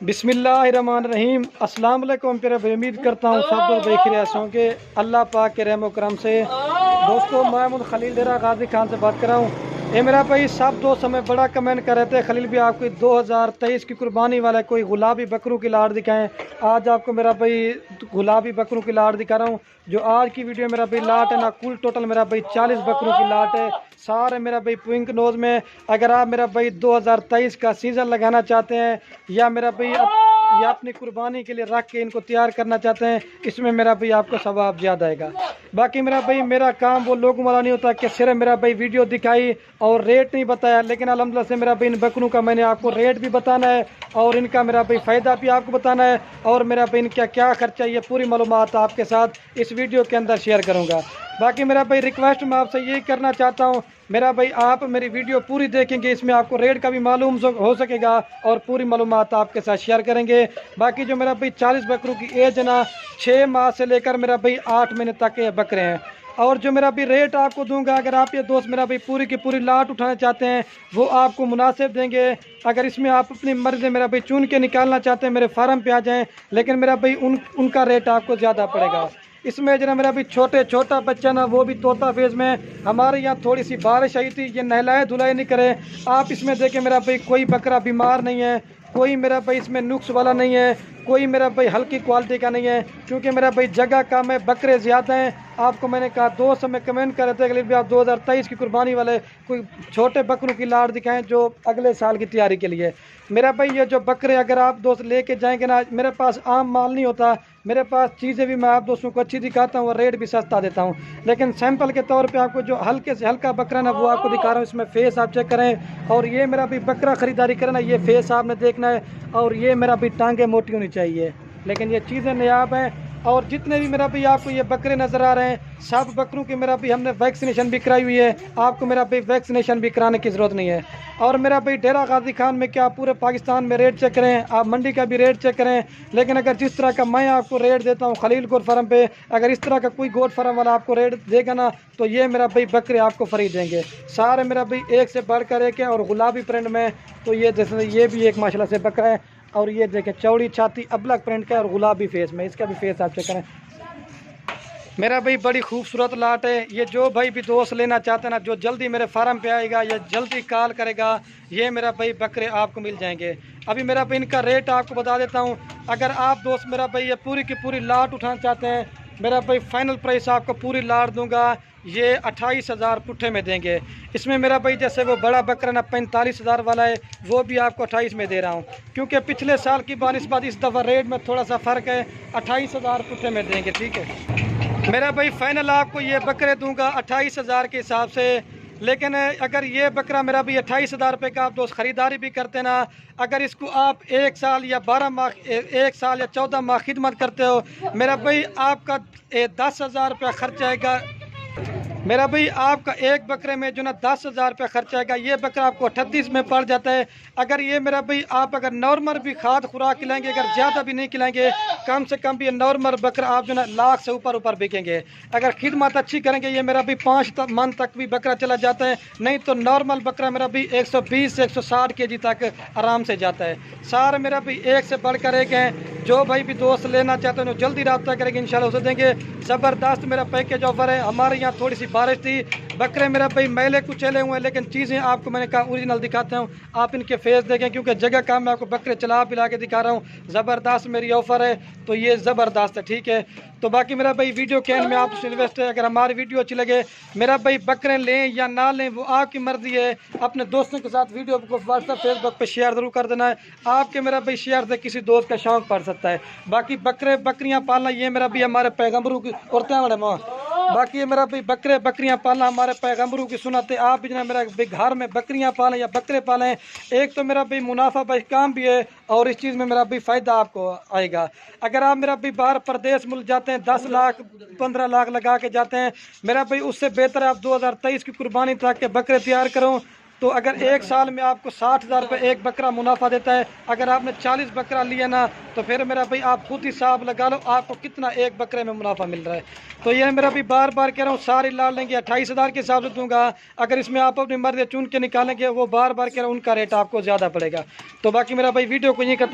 बिस्मिल्लाहिर्रहमानिर्रहीम। अस्सलाम वालेकुम। फिर उम्मीद करता हूँ सब लोग देख रहे होंगे अल्लाह पाक के रहम करम से। दोस्तों, मैं खलील डेरा गाजी खान से बात कर रहा हूँ। ये मेरा भाई सब दोस्त हमें बड़ा कमेंट कर रहे थे, खलील भी आपको 2023 की कुर्बानी वाला कोई गुलाबी बकरों की लाड़ दिखाएं। आज आपको मेरा भाई गुलाबी बकरों की लाड़ दिखा रहा हूँ। जो आज की वीडियो मेरा भाई लाट है ना, कुल टोटल मेरा भाई 40 बकरों की लाट है। सारे मेरा भाई पिंक नोज में। अगर आप मेरा भाई 2023 का सीज़न लगाना चाहते हैं या मेरा भाई या अपनी कुर्बानी के लिए रख के इनको तैयार करना चाहते हैं, इसमें मेरा भाई आपको सवाब ज़्यादा आएगा। बाकी मेरा भाई मेरा काम वो लोगों वाला नहीं होता कि सिर्फ मेरा भाई वीडियो दिखाई और रेट नहीं बताया, लेकिन अल्हम्दुलिल्लाह से मेरा भाई इन बकरों का मैंने आपको रेट भी बताना है और इनका मेरा भाई फ़ायदा भी आपको बताना है और मेरा भाई इनका क्या खर्चा, ये पूरी मालूमात आपके साथ इस वीडियो के अंदर शेयर करूँगा। बाकी मेरा भाई रिक्वेस्ट मैं आपसे यही करना चाहता हूँ, मेरा भाई आप मेरी वीडियो पूरी देखेंगे, इसमें आपको रेट का भी मालूम हो सकेगा और पूरी मालूमात आपके साथ शेयर करेंगे। बाकी जो मेरा भाई 40 बकरों की एज है ना, 6 माह से लेकर मेरा भाई 8 महीने तक ये बकरे हैं। और जो मेरा भी रेट आपको दूंगा, अगर आप ये दोस्त मेरा भाई पूरी की पूरी लाट उठाना चाहते हैं वो आपको मुनासिब देंगे। अगर इसमें आप अपनी मर्जी मेरा भाई चुन के निकालना चाहते हैं मेरे फार्म पे आ जाएं, लेकिन मेरा भाई उनका रेट आपको ज़्यादा पड़ेगा। इसमें जना मेरा भी छोटा बच्चा ना, वो भी तोता फेज में। हमारे यहाँ थोड़ी सी बारिश आई थी, ये नहलाए धुलाई नहीं करे। आप इसमें देखें मेरा भाई कोई बकरा बीमार नहीं है, कोई मेरा भाई इसमें नुक्स वाला नहीं है, कोई मेरा भाई हल्की क्वालिटी का नहीं है, क्योंकि मेरा भाई जगह कम है, बकरे ज़्यादा हैं। आपको मैंने कहा दोस्त हमें कमेंट कर रहे थे कि आप 2023 की कुर्बानी वाले कोई छोटे बकरों की लाड़ दिखाएं जो अगले साल की तैयारी के लिए। मेरा भाई ये जो बकरे अगर आप दोस्त लेके जाएंगे ना, मेरे पास आम माल नहीं होता, मेरे पास चीज़ें भी मैं आप दोस्तों को अच्छी दिखाता हूँ और रेट भी सस्ता देता हूँ। लेकिन सैंपल के तौर पे आपको जो हल्के से हल्का बकरा ना वो आपको दिखा रहा हूँ। इसमें फेस आप चेक करें और ये मेरा भी बकरा ख़रीदारी करें ना, ये फेस आपने देखना है और ये मेरा भी टांगें मोटी होनी चाहिए, लेकिन ये चीज़ें नायाब हैं। और जितने भी मेरा भी आपको ये बकरे नज़र आ रहे हैं, सब बकरों की मेरा भी हमने वैक्सीनेशन भी कराई हुई है। आपको मेरा भाई वैक्सीनेशन भी कराने की ज़रूरत नहीं है। और मेरा भाई डेरा गाजी खान में क्या पूरे पाकिस्तान में रेट चेक करें, आप मंडी का भी रेट चेक करें। लेकिन अगर जिस तरह का मैं आपको रेट देता हूँ खलील गोट फार्म पे, अगर इस तरह का कोई गोट फार्म वाला आपको रेट देगा ना, तो ये मेरा भाई बकरे आपको फ्री देंगे। सारे मेरा भाई एक से बढ़कर एक है। और गुलाबी प्रिंट में तो ये जैसे ये भी एक माशाल्लाह से बकरा है, और ये देखें चौड़ी छाती अबलग प्रिंट का और गुलाबी फेस में, इसका भी फेस आप चेक करें। मेरा भाई बड़ी खूबसूरत लाट है। ये जो भाई भी दोस्त लेना चाहते हैं ना, जो जल्दी मेरे फार्म पे आएगा या जल्दी कॉल करेगा, ये मेरा भाई बकरे आपको मिल जाएंगे। अभी मेरा भाई इनका रेट आपको बता देता हूँ। अगर आप दोस्त मेरा भाई ये पूरी की पूरी लाट उठाना चाहते हैं, मेरा भाई फाइनल प्राइस आपको पूरी लाट दूंगा, ये 28,000 पुट्ठे में देंगे। इसमें मेरा भाई जैसे वो बड़ा बकरा ना 45,000 वाला है, वो भी आपको 28 में दे रहा हूँ, क्योंकि पिछले साल की बात इस दफ़ा रेट में थोड़ा सा फ़र्क है। 28,000 पुट्ठे में देंगे, ठीक है। मेरा भाई फाइनल आपको ये बकरे दूंगा 28,000 के हिसाब से। लेकिन अगर ये बकरा मेरा भी 28,000 रुपये का आप दोस्त ख़रीदारी भी करते ना, अगर इसको आप 1 साल या 12 माह 1 साल या 14 माह खिदमत करते हो, मेरा भाई आपका 10,000 रुपया खर्च आएगा। मेरा भाई आपका एक बकरे में जो ना 10,000 रुपया खर्च आएगा, ये बकरा आपको 38 में पड़ जाता है। अगर ये मेरा भाई आप अगर नॉर्मल भी खाद खुराक खिलाएंगे, अगर ज़्यादा भी नहीं खिलाएंगे, कम से कम भी नॉर्मल बकरा आप जो ना लाख से ऊपर बिकेंगे। अगर खिदमत अच्छी करेंगे, ये मेरा भी 5 मन तक भी बकरा चला जाता है। नहीं तो नॉर्मल बकरा मेरा भी 120 से 160 kg तक आराम से जाता है। सारे मेरा भी एक से बढ़कर एक हैं। जो भाई भी दोस्त लेना चाहते हैं जल्दी रब्ता करेंगे, इंशाल्लाह उसे देंगे। ज़बरदस्त मेरा पैकेज ऑफर है। हमारे यहाँ थोड़ी सी बारिश थी, बकरे मेरा भाई मैले कुचले हुए हैं, लेकिन चीज़ें आपको मैंने कहा ओरिजिनल दिखाता हूँ। आप इनके फेस देखें, क्योंकि जगह काम मैं आपको बकरे चला पिला के दिखा रहा हूँ। ज़बरदस्त मेरी ऑफ़र है, तो ये ज़बरदस्त है, ठीक है। तो बाकी मेरा भाई वीडियो के एंड में आपसे इन्वेस्ट है, अगर हमारी वीडियो अच्छी लगे, मेरा भाई बकरे लें या ना लें वो आपकी मर्ज़ी है। अपने दोस्तों के साथ वीडियो को व्हाट्सएप फेसबुक पर शेयर ज़रूर कर देना है। आपके मेरा भाई शेयर से किसी दोस्त का शौक़ पड़ सकता है। बाकी बकरे बकरियाँ पालना ये मेरा भी हमारे पैगम्बरों की औरतें बड़े माँ। बाकी ये मेरा भाई बकरे बकरियाँ पालना हमारे पैगम्बरों की सुन्नत है। आप भी जना मेरा भाई घर में बकरियाँ पालें या बकरे पालें, एक तो मेरा भाई मुनाफा भाई काम भी है और इस चीज़ में मेरा भाई फ़ायदा आपको आएगा। अगर आप मेरा भाई बाहर प्रदेश मुल्क जाते हैं, 10 लाख 15 लाख लगा के जाते हैं, मेरा भाई उससे बेहतर आप 2023 की कुर्बानी तक के बकरे तैयार करो। तो अगर एक साल में आपको 60,000 रुपये एक बकरा मुनाफा देता है। अगर आपने 40 बकरा लिया ना, तो फिर मेरा भाई आप खुद हिसाब लगा लो आपको कितना एक बकरे में मुनाफा मिल रहा है। तो ये मेरा भी बार बार कह रहा हूँ, सारी लाल लेंगे 28,000 के हिसाब से दूंगा। अगर इसमें आप अपनी मर्जी चुन के निकालेंगे, वो बार बार कह रहा हूँ उनका रेट आपको ज़्यादा पड़ेगा। तो बाकी मेरा भाई वीडियो को यही करता